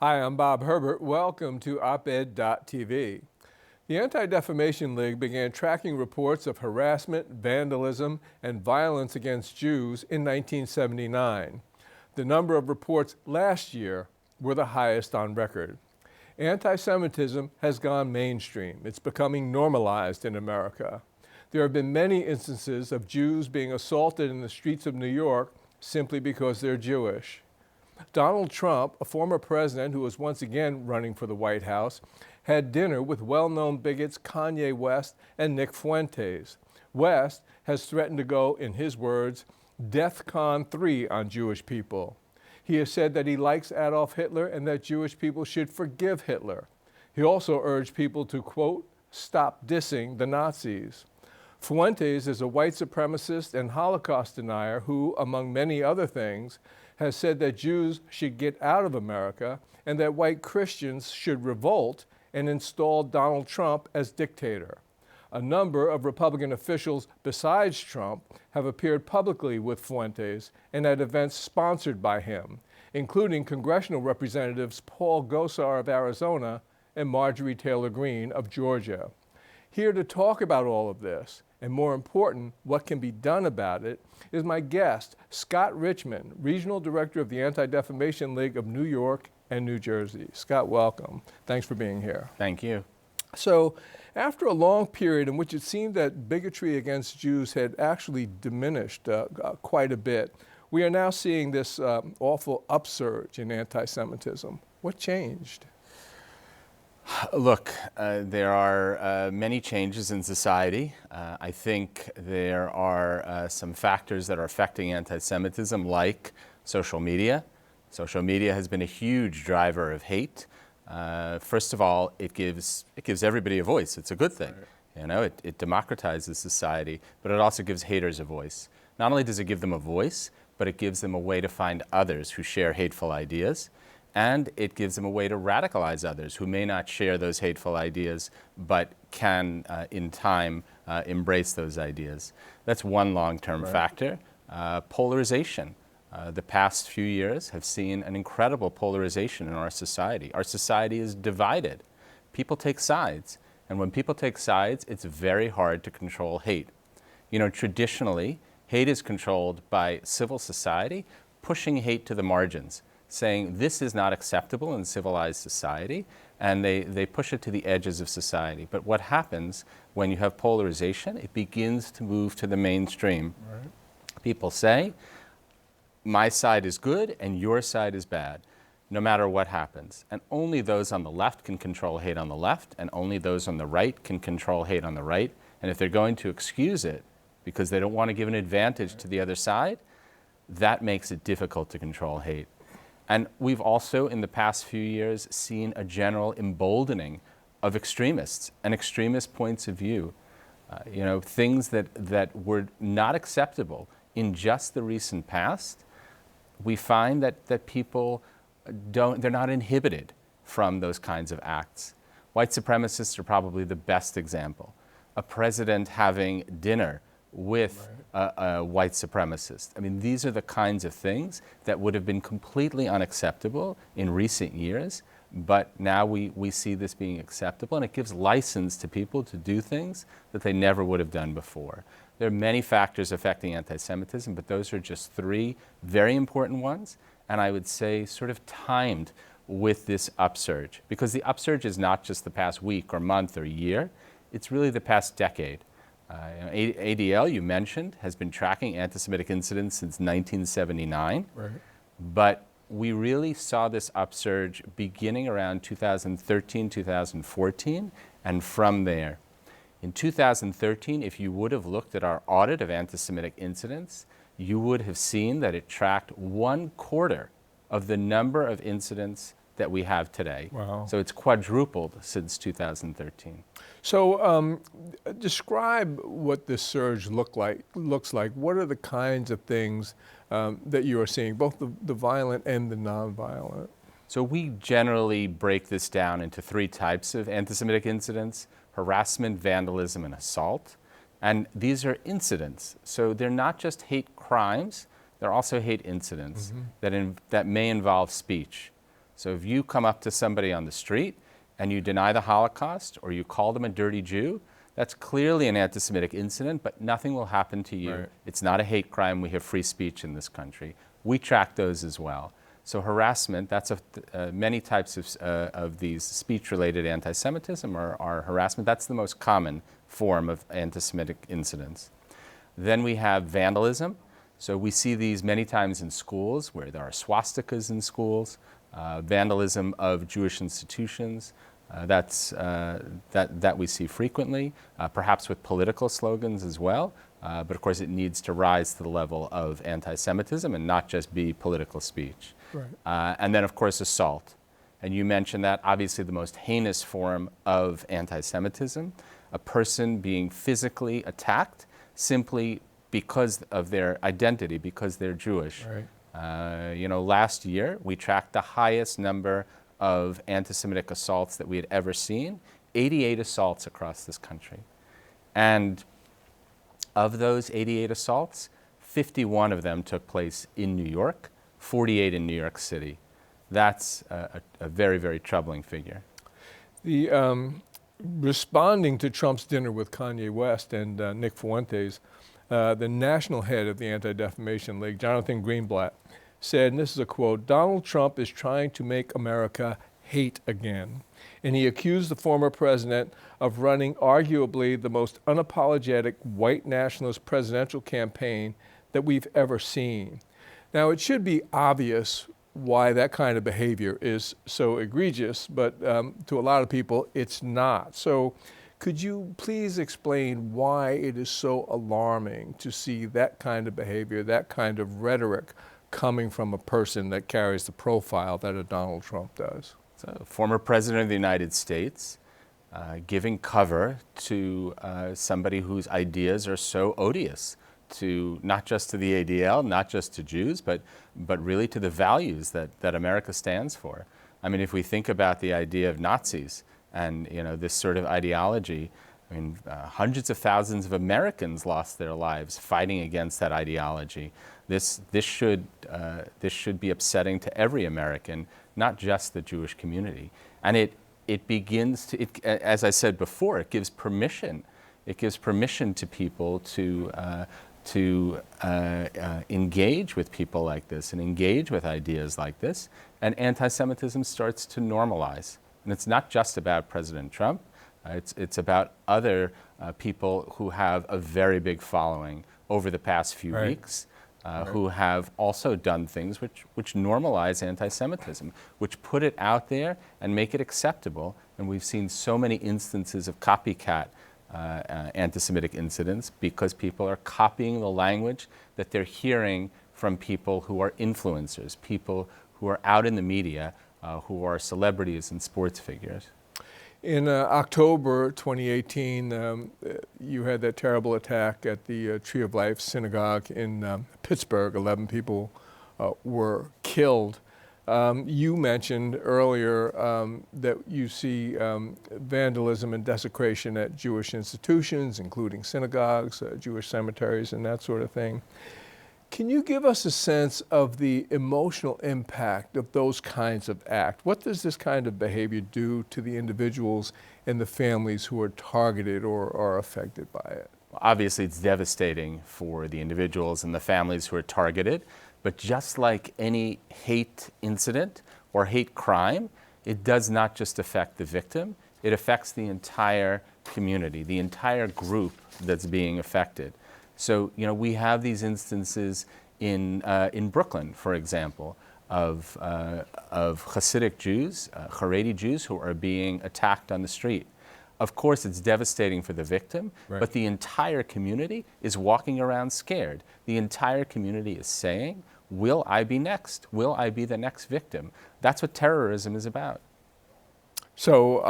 Hi, I'm Bob Herbert. Welcome to OpEd.tv. The Anti-Defamation League began tracking reports of harassment, vandalism, and violence against Jews in 1979. The number of reports last year were the highest on record. Anti-Semitism has gone mainstream. It's becoming normalized in America. There have been many instances of Jews being assaulted in the streets of New York simply because they're Jewish. Donald Trump, a former president who was once again running for the White House, had dinner with well-known bigots Kanye West and Nick Fuentes. West has threatened to go, in his words, DEFCON 3 on Jewish people. He has said that he likes Adolf Hitler and that Jewish people should forgive Hitler. He also urged people to, quote, stop dissing the Nazis. Fuentes is a white supremacist and Holocaust denier who, among many other things, has said that Jews should get out of America and that white Christians should revolt and install Donald Trump as dictator. A number of Republican officials besides Trump have appeared publicly with Fuentes and at events sponsored by him, including congressional representatives Paul Gosar of Arizona and Marjorie Taylor Greene of Georgia. Here to talk about all of this, and more important, what can be done about it, is my guest, Scott Richmond, Regional Director of the Anti-Defamation League of New York and New Jersey. Scott, welcome. Thanks for being here. Thank you. So, after a long period in which it seemed that bigotry against Jews had actually diminished quite a bit, we are now seeing this awful upsurge in anti-Semitism. What changed? Look, there are many changes in society. I think there are some factors that are affecting anti-Semitism, like social media. Social media has been a huge driver of hate. First of all, it gives everybody a voice. It's a good thing. Right. You know, it democratizes society, but it also gives haters a voice. Not only does it give them a voice, but it gives them a way to find others who share hateful ideas. And it gives them a way to radicalize others who may not share those hateful ideas, but can, in time, embrace those ideas. That's one long-term factor. Polarization. The past few years have seen an incredible polarization in our society. Our society is divided. People take sides. And when people take sides, it's very hard to control hate. You know, traditionally, hate is controlled by civil society, pushing hate to the margins, saying this is not acceptable in civilized society, and they push it to the edges of society. But what happens when you have polarization? It begins to move to the mainstream. Right. People say, my side is good and your side is bad, no matter what happens. And only those on the left can control hate on the left, and only those on the right can control hate on the right. And if they're going to excuse it because they don't want to give an advantage to the other side, that makes it difficult to control hate. And we've also, in the past few years, seen a general emboldening of extremists and extremist points of view. You know, things that were not acceptable in just the recent past, we find that people they're not inhibited from those kinds of acts. White supremacists are probably the best example. A president having dinner with a white supremacist. I mean, these are the kinds of things that would have been completely unacceptable in recent years, but now we see this being acceptable, and it gives license to people to do things that they never would have done before. There are many factors affecting anti-Semitism, but those are just three very important ones, and I would say sort of timed with this upsurge, because the upsurge is not just the past week or month or year, it's really the past decade. ADL, you mentioned, has been tracking anti-Semitic incidents since 1979, but we really saw this upsurge beginning around 2013, 2014, and from there. In 2013, if you would have looked at our audit of anti-Semitic incidents, you would have seen that it tracked 1/4 of the number of incidents that we have today. Wow. So it's quadrupled since 2013. So describe what this surge looks like. What are the kinds of things that you are seeing, both the violent and the nonviolent? So we generally break this down into three types of anti-Semitic incidents: harassment, vandalism, and assault. And these are incidents. So they're not just hate crimes, they're also hate incidents that may involve speech. So if you come up to somebody on the street and you deny the Holocaust or you call them a dirty Jew, that's clearly an anti-Semitic incident, but nothing will happen to you. Right. It's not a hate crime. We have free speech in this country. We track those as well. So harassment, that's many types of these speech-related anti-Semitism are harassment. That's the most common form of anti-Semitic incidents. Then we have vandalism. So we see these many times in schools where there are swastikas in schools, vandalism of Jewish institutions. That we see frequently, perhaps with political slogans as well. But of course, it needs to rise to the level of anti-Semitism and not just be political speech. Right. And then, of course, assault. And you mentioned that, obviously the most heinous form of anti-Semitism, a person being physically attacked simply because of their identity, because they're Jewish. Right. Last year, we tracked the highest number of anti-Semitic assaults that we had ever seen, 88 assaults across this country. And of those 88 assaults, 51 of them took place in New York, 48 in New York City. That's a very, very troubling figure. The responding to Trump's dinner with Kanye West and Nick Fuentes, the national head of the Anti-Defamation League, Jonathan Greenblatt, said, and this is a quote, "Donald Trump is trying to make America hate again." And he accused the former president of running arguably the most unapologetic white nationalist presidential campaign that we've ever seen. Now, it should be obvious why that kind of behavior is so egregious, but to a lot of people, it's not. So could you please explain why it is so alarming to see that kind of behavior, that kind of rhetoric coming from a person that carries the profile that a Donald Trump does? So, former president of the United States giving cover to somebody whose ideas are so odious to not just to the ADL, not just to Jews, but really to the values that America stands for. I mean, if we think about the idea of Nazis and this sort of ideology, I mean, hundreds of thousands of Americans lost their lives fighting against that ideology. This should be upsetting to every American, not just the Jewish community. And it begins to, as I said before, it gives permission. It gives permission to people to engage with people like this and engage with ideas like this. And anti-Semitism starts to normalize. And it's not just about President Trump. It's about other people who have a very big following over the past few Right. weeks, who have also done things which normalize anti-Semitism, which put it out there and make it acceptable. And we've seen so many instances of copycat anti-Semitic incidents because people are copying the language that they're hearing from people who are influencers, people who are out in the media, who are celebrities and sports figures. In October 2018, you had that terrible attack at the Tree of Life Synagogue in Pittsburgh. 11 people were killed. You mentioned earlier that you see vandalism and desecration at Jewish institutions, including synagogues, Jewish cemeteries, and that sort of thing. Can you give us a sense of the emotional impact of those kinds of acts? What does this kind of behavior do to the individuals and the families who are targeted or are affected by it? Obviously, it's devastating for the individuals and the families who are targeted. But just like any hate incident or hate crime, it does not just affect the victim, it affects the entire community, the entire group that's being affected. So, we have these instances in Brooklyn, for example, of Hasidic Jews, Haredi Jews who are being attacked on the street. Of course, it's devastating for the victim, Right. but the entire community is walking around scared. The entire community is saying, will I be next? Will I be the next victim? That's what terrorism is about. So,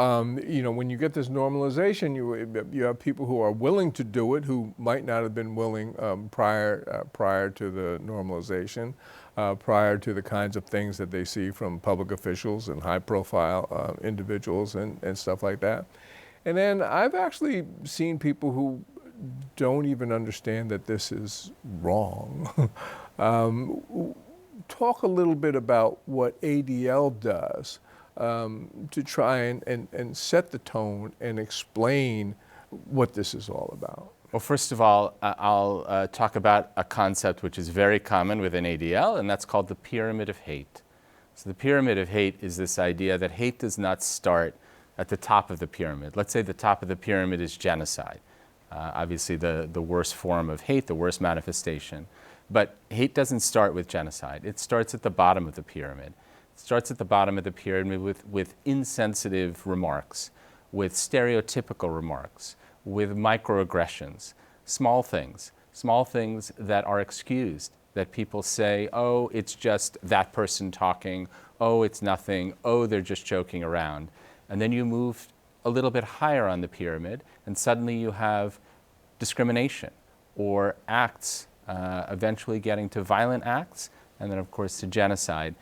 when you get this normalization, you have people who are willing to do it, who might not have been willing prior to the normalization, prior to the kinds of things that they see from public officials and high-profile individuals and stuff like that. And then I've actually seen people who don't even understand that this is wrong. talk a little bit about what ADL does to try and set the tone and explain what this is all about. Well, first of all, I'll talk about a concept which is very common within ADL, and that's called the pyramid of hate. So the pyramid of hate is this idea that hate does not start at the top of the pyramid. Let's say the top of the pyramid is genocide. Obviously the worst form of hate, the worst manifestation. But hate doesn't start with genocide. It starts at the bottom of the pyramid. It starts at the bottom of the pyramid with insensitive remarks, with stereotypical remarks, with microaggressions, small things that are excused, that people say, oh, it's just that person talking, oh, it's nothing, oh, they're just joking around. And then you move a little bit higher on the pyramid, and suddenly you have discrimination or acts, eventually getting to violent acts, and then of course to genocide.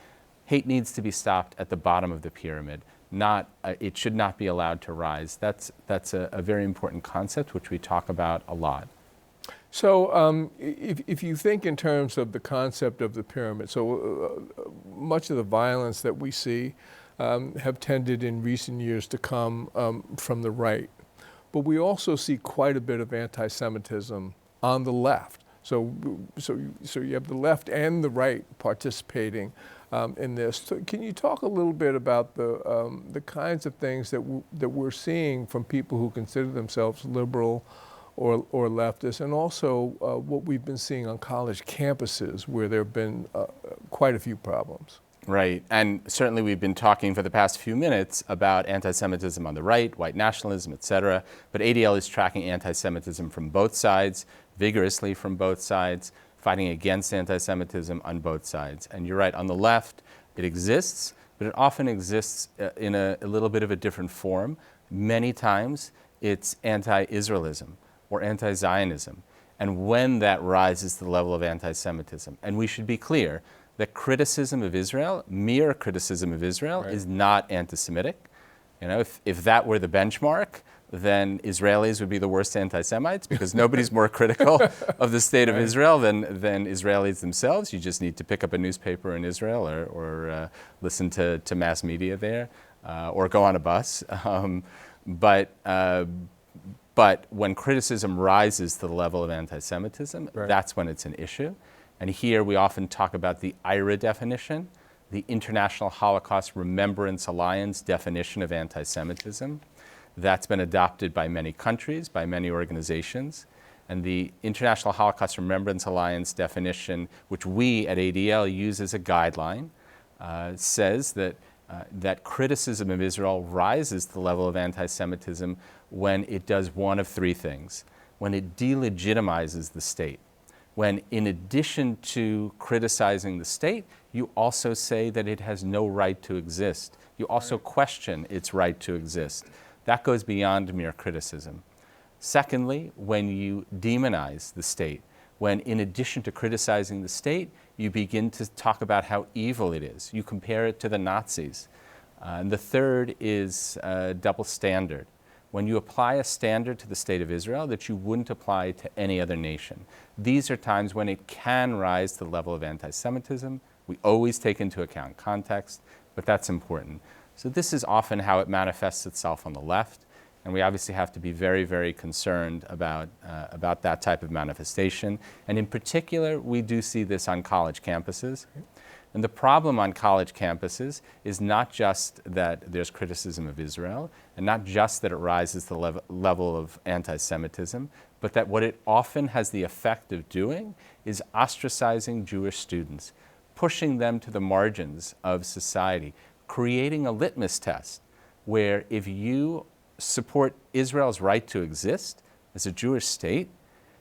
Hate needs to be stopped at the bottom of the pyramid. It should not be allowed to rise. That's a very important concept which we talk about a lot. So if you think in terms of the concept of the pyramid, so much of the violence that we see have tended in recent years to come from the right. But we also see quite a bit of anti-Semitism on the left. So you have the left and the right participating in this. So can you talk a little bit about the kinds of things that we're seeing from people who consider themselves liberal or leftist, and also what we've been seeing on college campuses where there have been quite a few problems? Right, and certainly we've been talking for the past few minutes about anti-Semitism on the right, white nationalism, et cetera, but ADL is tracking anti-Semitism from both sides, vigorously from both sides, fighting against anti-Semitism on both sides. And you're right, on the left, it exists, but it often exists in a little bit of a different form. Many times, it's anti-Israelism or anti-Zionism, and when that rises to the level of anti-Semitism. And we should be clear that criticism of Israel, mere criticism of Israel, right, is not anti-Semitic. You know, if that were the benchmark, then Israelis would be the worst anti-Semites, because nobody's more critical of the state of right, Israel than Israelis themselves. You just need to pick up a newspaper in Israel or listen to mass media there, or go on a bus. But when criticism rises to the level of anti-Semitism, right, that's when it's an issue. And here we often talk about the IHRA definition, the International Holocaust Remembrance Alliance definition of anti-Semitism. That's been adopted by many countries, by many organizations. And the International Holocaust Remembrance Alliance definition, which we at ADL use as a guideline, says that criticism of Israel rises to the level of anti-Semitism when it does one of three things. When it delegitimizes the state. When in addition to criticizing the state, you also say that it has no right to exist. You also question its right to exist. That goes beyond mere criticism. Secondly, when you demonize the state, when in addition to criticizing the state, you begin to talk about how evil it is. You compare it to the Nazis. And the third is double standard. When you apply a standard to the state of Israel that you wouldn't apply to any other nation. These are times when it can rise to the level of anti-Semitism. We always take into account context, but that's important. So this is often how it manifests itself on the left, and we obviously have to be very, very concerned about that type of manifestation. And in particular, we do see this on college campuses. And the problem on college campuses is not just that there's criticism of Israel, and not just that it rises to the level of anti-Semitism, but that what it often has the effect of doing is ostracizing Jewish students, pushing them to the margins of society, creating a litmus test where if you support Israel's right to exist as a Jewish state,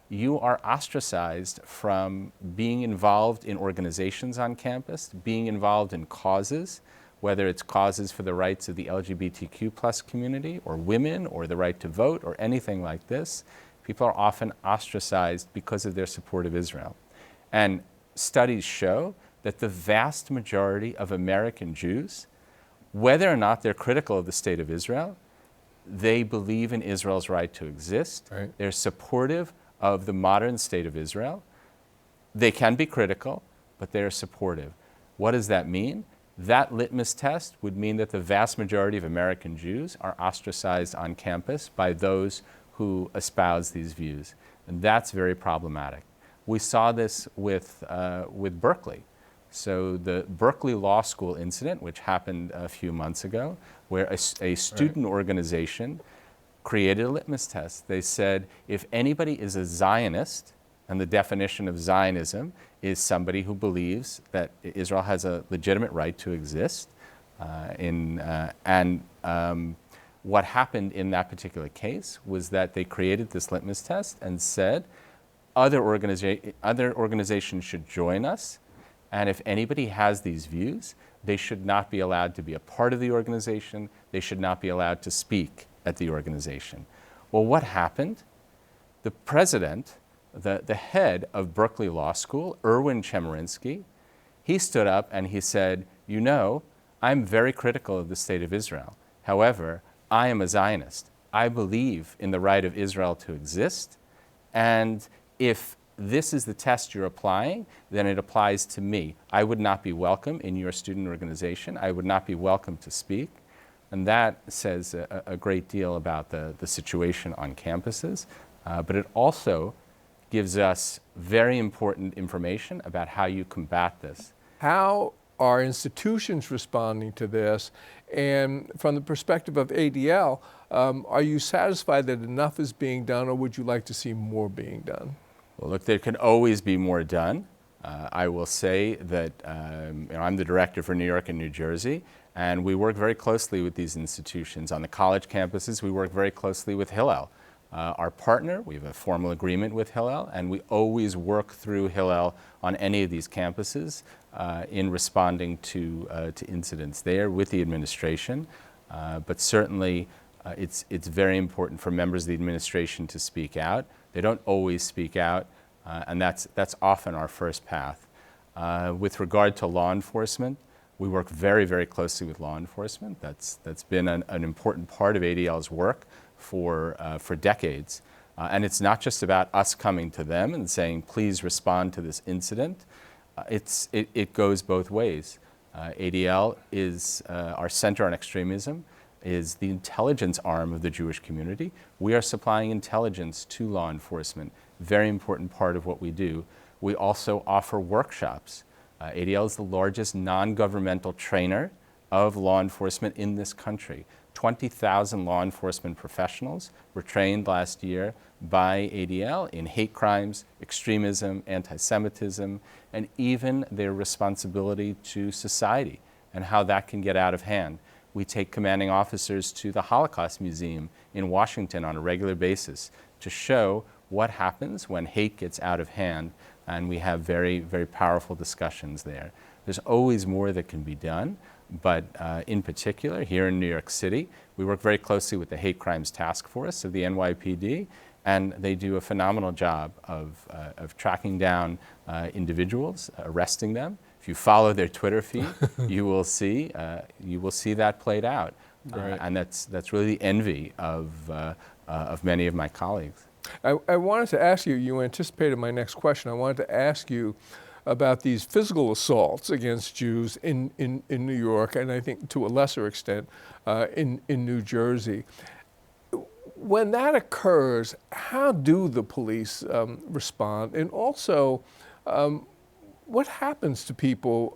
you are ostracized from being involved in organizations on campus, being involved in causes, whether it's causes for the rights of the LGBTQ plus community or women or the right to vote or anything like this. People are often ostracized because of their support of Israel. And studies show that the vast majority of American Jews, whether or not they're critical of the state of Israel, they believe in Israel's right to exist. right, They're supportive of the modern state of Israel. They can be critical, but they are supportive. What does that mean? That litmus test would mean that the vast majority of American Jews are ostracized on campus by those who espouse these views. And that's very problematic. We saw this with Berkeley. So the Berkeley Law School incident, which happened a few months ago, where a student organization created a litmus test. They said, if anybody is a Zionist, and the definition of Zionism is somebody who believes that Israel has a legitimate right to exist, what happened in that particular case was that they created this litmus test and said, other organizations should join us, and if anybody has these views, they should not be allowed to be a part of the organization, they should not be allowed to speak at the organization. Well, what happened? The president, the head of Berkeley Law School, Erwin Chemerinsky, he stood up and he said, you know, I'm very critical of the state of Israel. However, I am a Zionist. I believe in the right of Israel to exist, and if this is the test you're applying, then it applies to me. I would not be welcome in your student organization. I would not be welcome to speak. And that says a great deal about the situation on campuses, but it also gives us very important information about how you combat this. How are institutions responding to this? And from the perspective of ADL, are you satisfied that enough is being done, or would you like to see more being done? Well, look, there can always be more done. I will say that I'm the director for New York and New Jersey, and we work very closely with these institutions. On the college campuses, we work very closely with Hillel. Our partner, we have a formal agreement with Hillel, and we always work through Hillel on any of these campuses in responding to incidents there with the administration. But certainly, it's very important for members of the administration to speak out. They don't always speak out, and that's often our first path. With regard to law enforcement, we work very, very closely with law enforcement. That's been an important part of ADL's work for decades. And it's not just about us coming to them and saying, please respond to this incident. It goes both ways. ADL is our Center on Extremism, is the intelligence arm of the Jewish community. We are supplying intelligence to law enforcement, very important part of what we do. We also offer workshops. ADL is the largest non-governmental trainer of law enforcement in this country. 20,000 law enforcement professionals were trained last year by ADL in hate crimes, extremism, anti-Semitism, and even their responsibility to society and how that can get out of hand. We take commanding officers to the Holocaust Museum in Washington on a regular basis to show what happens when hate gets out of hand, and we have very, very powerful discussions there. There's always more that can be done, but in particular, here in New York City, we work very closely with the Hate Crimes Task Force of the NYPD, and they do a phenomenal job of tracking down individuals, arresting them. If you follow their Twitter feed, you will see that played out, and that's really the envy of many of my colleagues. I wanted to ask you, you anticipated my next question. I wanted to ask you about these physical assaults against Jews in New York, and I think to a lesser extent in New Jersey. When that occurs, how do the police respond? And also, what happens to people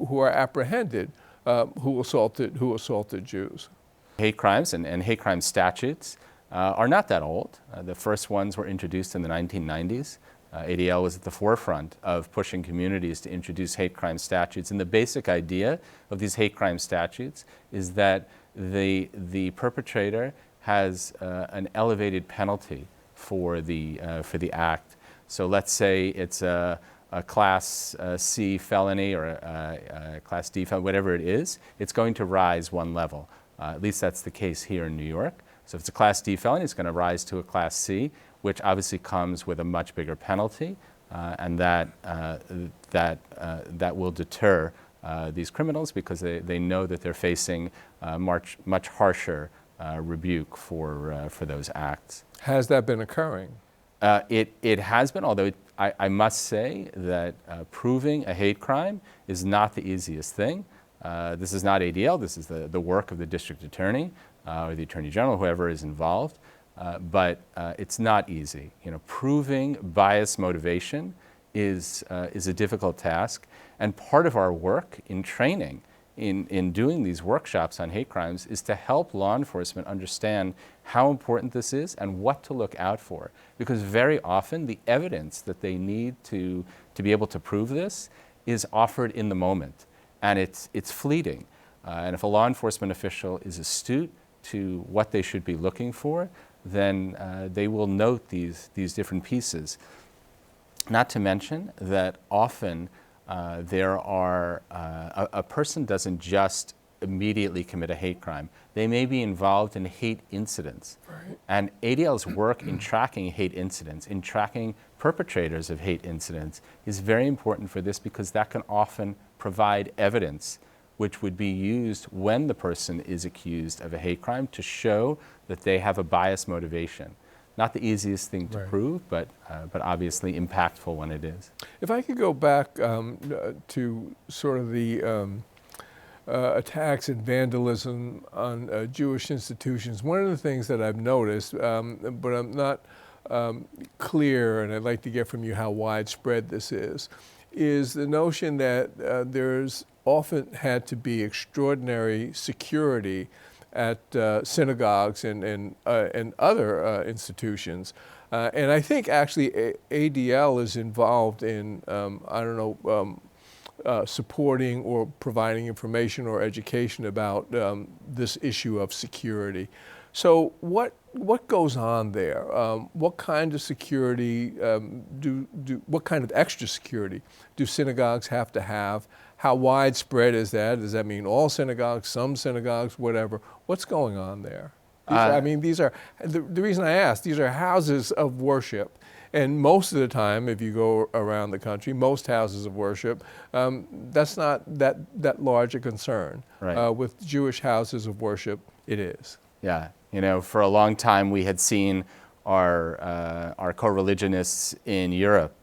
who are apprehended who assaulted Jews? Hate crimes and hate crime statutes are not that old. The first ones were introduced in the 1990s. ADL was at the forefront of pushing communities to introduce hate crime statutes. And the basic idea of these hate crime statutes is that the perpetrator has an elevated penalty for the act. So let's say it's a Class C felony or a Class D felony, whatever it is, it's going to rise one level. At least that's the case here in New York. So if it's a Class D felony, it's going to rise to a Class C, which obviously comes with a much bigger penalty, and that will deter these criminals because they know that they're facing much harsher rebuke for those acts. Has that been occurring? It has been, although I must say that proving a hate crime is not the easiest thing. This is not ADL, this is the work of the district attorney or the attorney general, whoever is involved. But it's not easy. You know, proving bias motivation is a difficult task. And part of our work in training, in doing these workshops on hate crimes, is to help law enforcement understand how important this is and what to look out for. Because very often the evidence that they need to be able to prove this is offered in the moment. And it's fleeting. And if a law enforcement official is astute to what they should be looking for, then they will note these different pieces. Not to mention that often there are, a person doesn't just immediately commit a hate crime. They may be involved in hate incidents. Right. And ADL's work in tracking hate incidents, in tracking perpetrators of hate incidents, is very important for this, because that can often provide evidence which would be used when the person is accused of a hate crime to show that they have a biased motivation. Not the easiest thing to prove, but obviously impactful when it is. If I could go back to sort of the attacks and vandalism on Jewish institutions, one of the things that I've noticed, but I'm not clear, and I'd like to get from you how widespread this is the notion that there's often had to be extraordinary security at synagogues and other institutions. And I think actually ADL is involved in, supporting or providing information or education about this issue of security. So what goes on there? What kind of security what kind of extra security do synagogues have to have? How widespread is that? Does that mean all synagogues, some synagogues, whatever? What's going on there? These are, the reason I ask, these are houses of worship. And most of the time, if you go around the country, most houses of worship, that's not that large a concern. Right. With Jewish houses of worship, it is. Yeah, you know, for a long time we had seen our co-religionists in Europe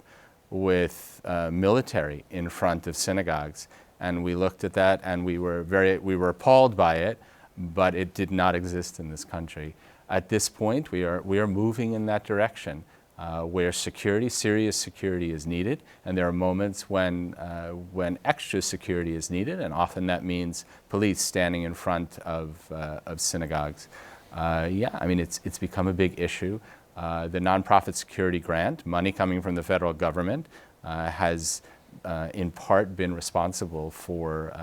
with military in front of synagogues, and we looked at that and we were appalled by it, but it did not exist in this country. At this point, we are moving in that direction, where serious security is needed, and there are moments when extra security is needed, and often that means police standing in front of synagogues. Yeah, I mean, it's become a big issue. The nonprofit security grant, money coming from the federal government, has in part been responsible for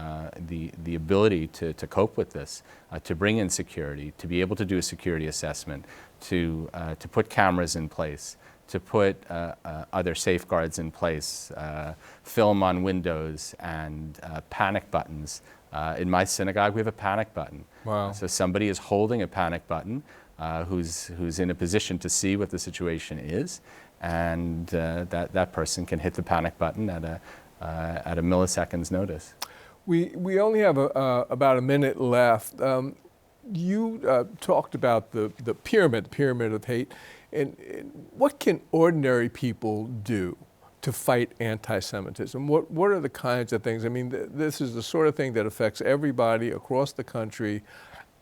the ability to cope with this, to bring in security, to be able to do a security assessment, to put cameras in place, to put other safeguards in place, film on windows, and panic buttons. In my synagogue, we have a panic button. Wow. So somebody is holding a panic button who's in a position to see what the situation is, and that person can hit the panic button at a millisecond's notice. We only have about a minute left. You talked about the pyramid of hate. And what can ordinary people do to fight anti-Semitism? What are the kinds of things? I mean, this is the sort of thing that affects everybody across the country.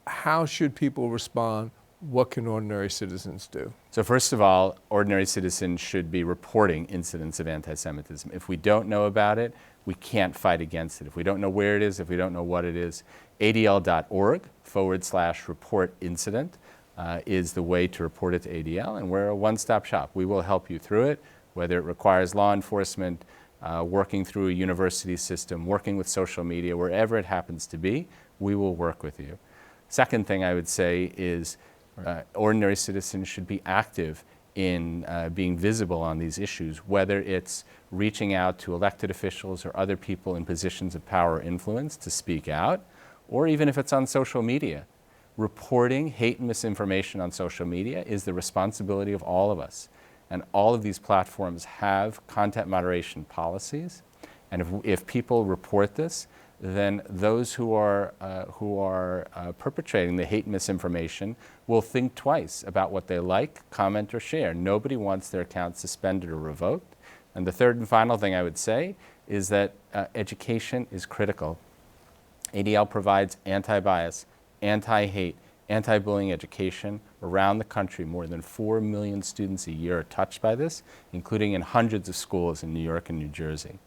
How should people respond? What can ordinary citizens do? So first of all, ordinary citizens should be reporting incidents of anti-Semitism. If we don't know about it, we can't fight against it. If we don't know where it is, if we don't know what it is, adl.org/report incident is the way to report it to ADL, and we're a one-stop shop. We will help you through it, whether it requires law enforcement, working through a university system, working with social media, wherever it happens to be, we will work with you. Second thing I would say is ordinary citizens should be active in being visible on these issues, whether it's reaching out to elected officials or other people in positions of power or influence to speak out, or even if it's on social media. Reporting hate and misinformation on social media is the responsibility of all of us. And all of these platforms have content moderation policies. And if people report this, then those who are perpetrating the hate and misinformation will think twice about what they like, comment, or share. Nobody wants their account suspended or revoked. And the third and final thing I would say is that education is critical. ADL provides anti-bias, anti-hate, anti-bullying education around the country. More than 4 million students a year are touched by this, including in hundreds of schools in New York and New Jersey.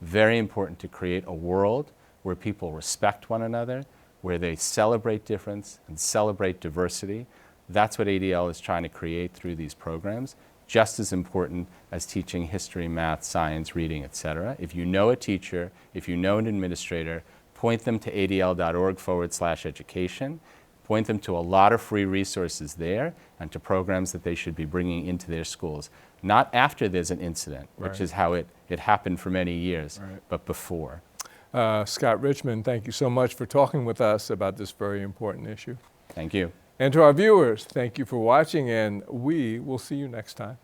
Very important to create a world where people respect one another, where they celebrate difference and celebrate diversity. That's what ADL is trying to create through these programs, just as important as teaching history, math, science, reading, etc. If you know a teacher, if you know an administrator, point them to adl.org/education. Point them to a lot of free resources there and to programs that they should be bringing into their schools. Not after there's an incident, which is how it happened for many years, but before. Scott Richmond, thank you so much for talking with us about this very important issue. Thank you. And to our viewers, thank you for watching, and we will see you next time.